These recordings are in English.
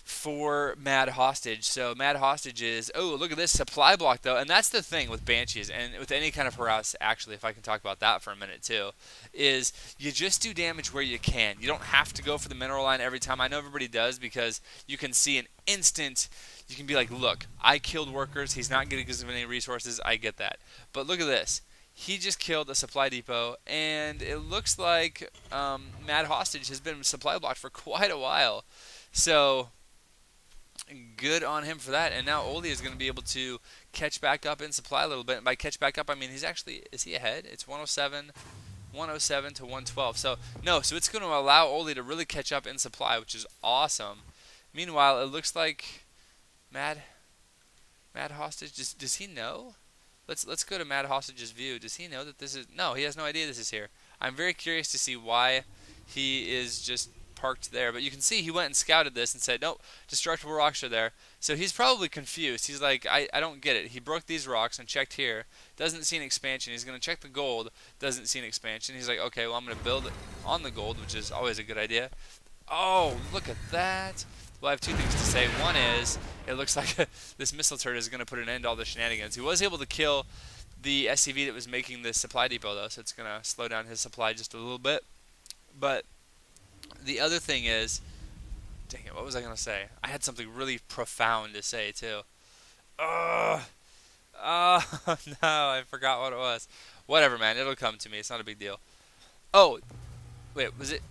for Mad Hostage. So Mad Hostage is, oh, look at this supply block though, and that's the thing with Banshees and with any kind of harass. Actually, if I can talk about that for a minute too, is you just do damage where you can. You don't have to go for the mineral line every time. I know everybody does because you can see an instant. You can be like, look, I killed workers. He's not getting as many resources. I get that, but look at this. He just killed a supply depot, and it looks like Mad Hostage has been supply blocked for quite a while. So good on him for that. And now Oli is going to be able to catch back up in supply a little bit. And by catch back up, I mean is he ahead? It's 107 to 112. So no, so it's going to allow Oli to really catch up in supply, which is awesome. Meanwhile, it looks like Mad Hostage. Does he know? Let's go to Mad Hostage's view. Does he know that this is? No, he has no idea this is here. I'm very curious to see why he is just parked there. But you can see he went and scouted this and said, nope, destructible rocks are there. So he's probably confused. He's like, I don't get it. He broke these rocks and checked here. Doesn't see an expansion. He's going to check the gold. Doesn't see an expansion. He's like, okay, well, I'm going to build on the gold, which is always a good idea. Oh, look at that. Well, I have two things to say. One is, it looks like this missile turret is going to put an end to all the shenanigans. He was able to kill the SCV that was making this supply depot, though, so it's going to slow down his supply just a little bit. But the other thing is, dang it, what was I going to say? I had something really profound to say, too. Oh, no, I forgot what it was. Whatever, man, it'll come to me. It's not a big deal. Oh, wait, was it?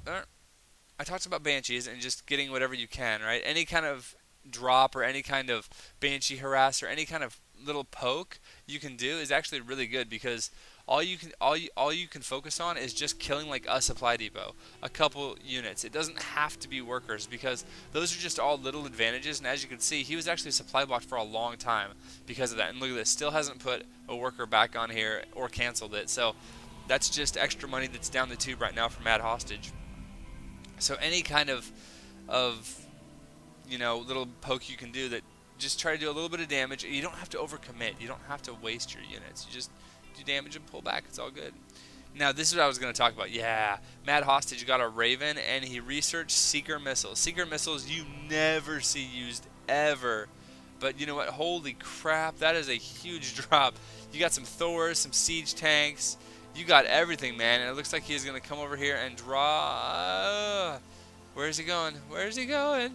I talked about Banshees and just getting whatever you can, right? Any kind of drop or any kind of Banshee harass or any kind of little poke you can do is actually really good because all you can focus on is just killing like a supply depot, a couple units. It doesn't have to be workers because those are just all little advantages. And as you can see, he was actually supply blocked for a long time because of that. And look at this, still hasn't put a worker back on here or canceled it. So that's just extra money that's down the tube right now for Mad Hostage. So any kind of little poke you can do that, just try to do a little bit of damage. You don't have to overcommit. You don't have to waste your units. You just do damage and pull back. It's all good. Now this is what I was going to talk about. Yeah, Mad Hostage got a Raven and he researched Seeker missiles. Seeker missiles you never see used ever. But you know what? Holy crap, that is a huge drop. You got some Thors, some siege tanks. You got everything, man, and it looks like he's going to come over here and draw. Where is he going? Where is he going?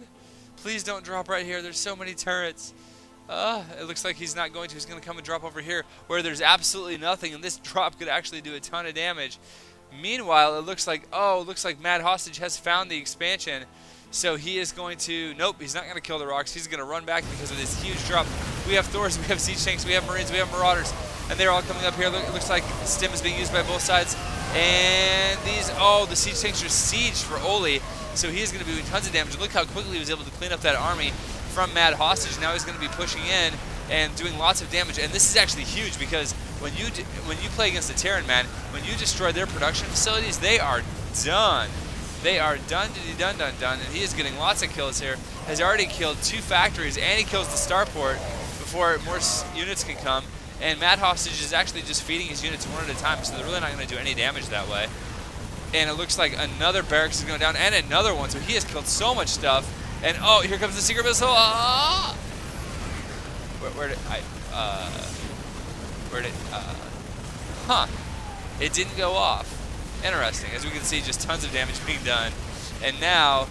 Please don't drop right here. There's so many turrets. It looks like he's not going to. He's going to come and drop over here where there's absolutely nothing, and this drop could actually do a ton of damage. Meanwhile, it looks like Mad Hostage has found the expansion. So he is going to, nope, he's not going to kill the rocks. He's going to run back because of this huge drop. We have Thors, we have siege tanks, we have Marines, we have Marauders. And they're all coming up here. It looks like stim is being used by both sides. And the siege tanks are sieged for Oli. So he is going to be doing tons of damage. Look how quickly he was able to clean up that army from Mad Hostage. Now he's going to be pushing in and doing lots of damage. And this is actually huge because when you play against the Terran, man, when you destroy their production facilities, they are done. They are done. And he is getting lots of kills here. Has already killed 2 factories, and he kills the starport before more units can come. And Mad Hostage is actually just feeding his units one at a time, so they're really not going to do any damage that way. And it looks like another barracks is going down, and another one. So he has killed so much stuff. And oh, here comes the secret missile. Ah! Huh. It didn't go off. Interesting. As we can see, just tons of damage being done. And now,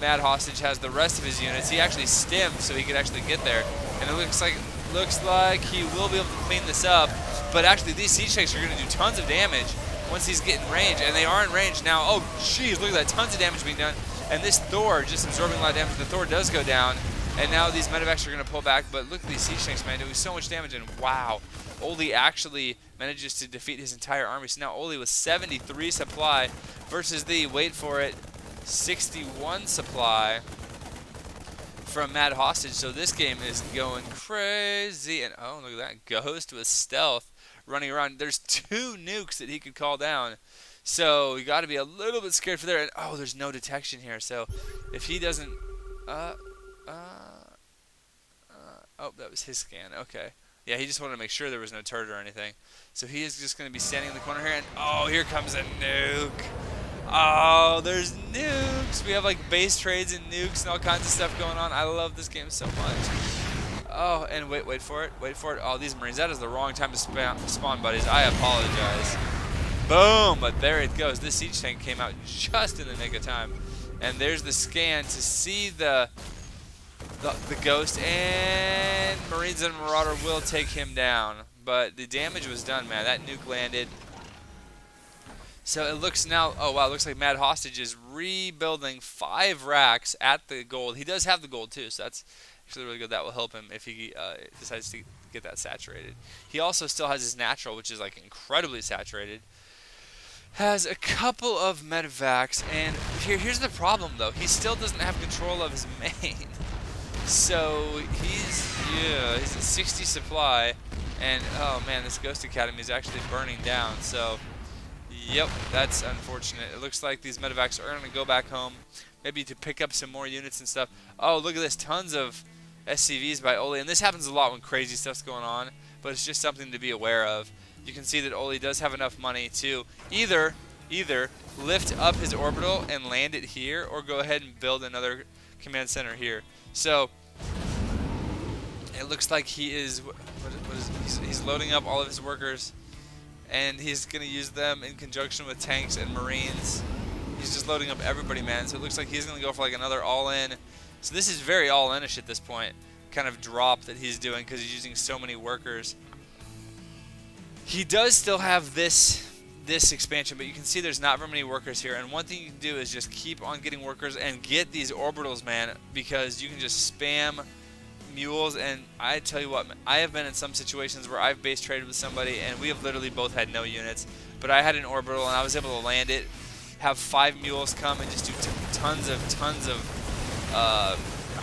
Mad Hostage has the rest of his units. He actually stemmed so he could actually get there. And it looks like he will be able to clean this up. But actually, these siege tanks are going to do tons of damage once he's getting range. And they are in range now. Oh, jeez, look at that. Tons of damage being done. And this Thor just absorbing a lot of damage. The Thor does go down. And now these medevacs are going to pull back. But look at these siege tanks, man, doing so much damage. And wow, Oli actually manages to defeat his entire army. So now Oli with 73 supply versus the, wait for it, 61 supply from Mad Hostage. So this game is going crazy. And oh, look at that. Ghost with stealth running around. There's 2 nukes that he could call down. So you got to be a little bit scared for there. And oh, there's no detection here. So if he doesn't... oh, that was his scan. Okay. Yeah, he just wanted to make sure there was no turret or anything. So he is just going to be standing in the corner here. And oh, here comes a nuke. Oh, there's nukes. We have like base trades and nukes and all kinds of stuff going on. I love this game so much. Oh, and wait for it. Wait for it. Oh, these Marines. That is the wrong time to spawn, buddies. I apologize. Boom! But there it goes. This siege tank came out just in the nick of time. And there's the scan to see the ghost, and Marines and Marauder will take him down. But the damage was done, man. That nuke landed. So it looks now, oh wow, it looks like Mad Hostage is rebuilding 5 racks at the gold. He does have the gold too, so that's actually really good. That will help him if he decides to get that saturated. He also still has his natural, which is like incredibly saturated. Has a couple of medevacs, and here's the problem though. He still doesn't have control of his main. So he's at 60 supply, and oh man, this Ghost Academy is actually burning down. So yep, that's unfortunate. It looks like these medevacs are going to go back home, maybe to pick up some more units and stuff. Oh, look at this, tons of SCVs by Oli, and this happens a lot when crazy stuff's going on, but it's just something to be aware of. You can see that Oli does have enough money to either lift up his orbital and land it here, or go ahead and build another command center here. So it looks like he is, he's loading up all of his workers, and he's going to use them in conjunction with tanks and Marines. He's just loading up everybody, man. So it looks like he's going to go for like another all-in. So this is very all-in-ish at this point, kind of drop that he's doing because he's using so many workers. He does still have this expansion, but you can see there's not very many workers here. And one thing you can do is just keep on getting workers and get these orbitals, man, because you can just spam mules. And I tell you what, man, I have been in some situations where I've base traded with somebody and we have literally both had no units, but I had an orbital and I was able to land it, have 5 mules come and just do tons of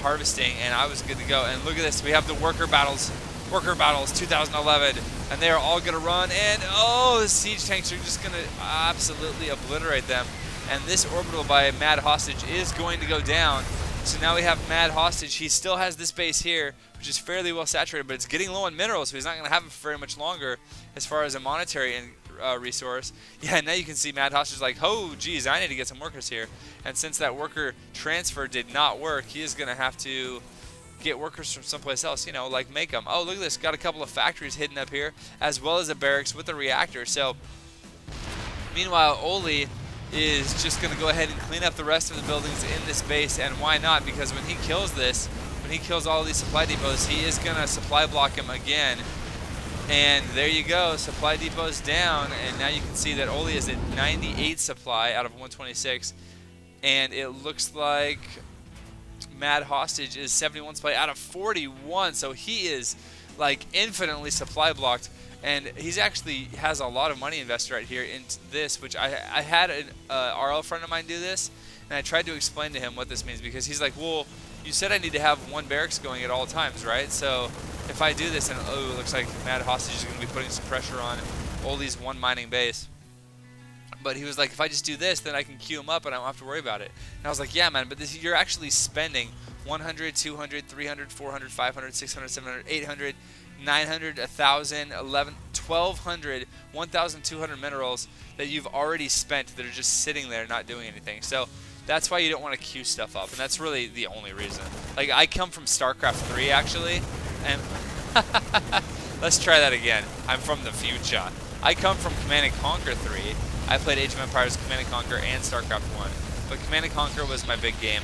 harvesting, and I was good to go. And look at this, we have the worker battles 2011, and they are all going to run, and oh, the siege tanks are just going to absolutely obliterate them. And this orbital by Mad Hostage is going to go down. So now we have Mad Hostage. He still has this base here, which is fairly well saturated, but it's getting low on minerals, so he's not going to have it for very much longer as far as a monetary resource. Yeah, now you can see Mad Hostage is like, oh, geez, I need to get some workers here. And since that worker transfer did not work, he is going to have to get workers from someplace else, you know, like make them. Oh, look at this. Got a couple of factories hidden up here, as well as a barracks with a reactor. So, meanwhile, Oli is just going to go ahead and clean up the rest of the buildings in this base. And why not? Because when he kills this, when he kills all these supply depots, he is going to supply block him again. And there you go. Supply depots down. And now you can see that Oli is at 98 supply out of 126. And it looks like Mad Hostage is 71 supply out of 41, so he is like infinitely supply blocked, and he's actually has a lot of money invested right here into this, which I had an RL friend of mine do this, and I tried to explain to him what this means, because he's like, well, you said I need to have 1 barracks going at all times, right? So if I do this, and oh, it looks like Mad Hostage is going to be putting some pressure on Oli's 1 mining base. But he was like, if I just do this, then I can queue him up and I don't have to worry about it. And I was like, yeah, man, but this, you're actually spending 100, 200, 300, 400, 500, 600, 700, 800, 900, 1,000, 11, 1,200, 1,200 minerals that you've already spent that are just sitting there not doing anything. So that's why you don't want to queue stuff up, and that's really the only reason. Like, I come from StarCraft 3, actually, and let's try that again. I'm from the future. I come from Command & Conquer 3. I played Age of Empires, Command & Conquer, and StarCraft 1. But Command & Conquer was my big game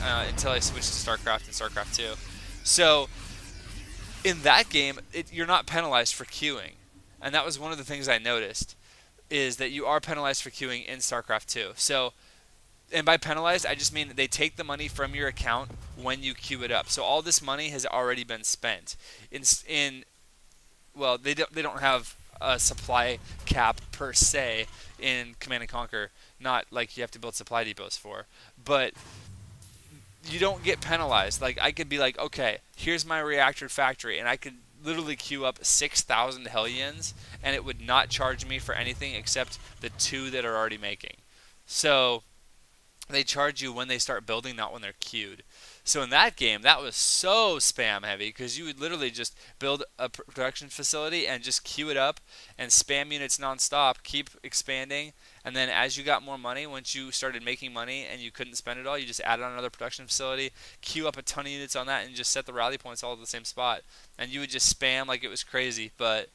until I switched to StarCraft and StarCraft 2. So, in that game, you're not penalized for queuing. And that was one of the things I noticed, is that you are penalized for queuing in StarCraft 2. So, and by penalized, I just mean they take the money from your account when you queue it up. So all this money has already been spent. Well, they don't have a supply cap per se in Command & Conquer, not like you have to build supply depots for, but you don't get penalized. Like, I could be like, okay, here's my reactor factory, and I could literally queue up 6,000 Hellions, and it would not charge me for anything except the 2 that are already making. So they charge you when they start building, not when they're queued. So in that game, that was so spam heavy because you would literally just build a production facility and just queue it up and spam units nonstop, keep expanding, and then as you got more money, once you started making money and you couldn't spend it all, you just added on another production facility, queue up a ton of units on that, and just set the rally points all at the same spot. And you would just spam like it was crazy, but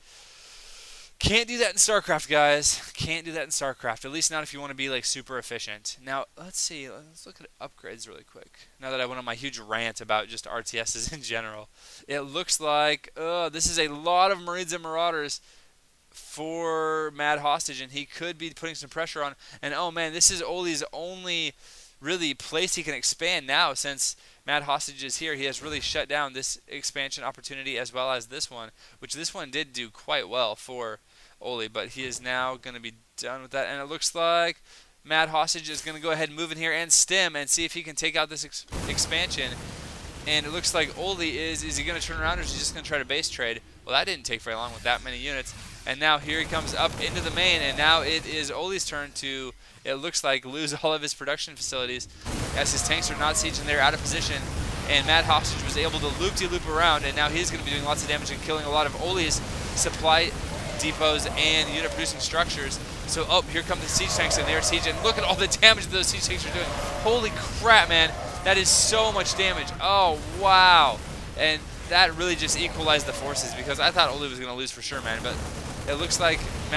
can't do that in StarCraft, guys. Can't do that in StarCraft. At least not if you want to be like super efficient. Now, let's see. Let's look at upgrades really quick. Now that I went on my huge rant about just RTSs in general, it looks like this is a lot of Marines and Marauders for Mad Hostage, and he could be putting some pressure on. And oh man, this is Oli's only really place he can expand now since Mad Hostage is here. He has really shut down this expansion opportunity as well as this one, which this one did do quite well for Oli, but he is now going to be done with that. And it looks like Mad Hostage is going to go ahead and move in here and stim and see if he can take out this expansion. And it looks like Oli is he going to turn around or is he just going to try to base trade? Well, that didn't take very long with that many units. And now here he comes up into the main, and now it is Oli's turn to, it looks like, lose all of his production facilities as his tanks are not sieged and they're out of position. And Mad Hostage was able to loop-de-loop around, and now he's going to be doing lots of damage and killing a lot of Oli's supply depots and unit-producing structures. So, here come the siege tanks, and they're sieging. Look at all the damage that those siege tanks are doing. Holy crap, man. That is so much damage. Oh, wow. And that really just equalized the forces because I thought Oli was going to lose for sure, man. But it looks like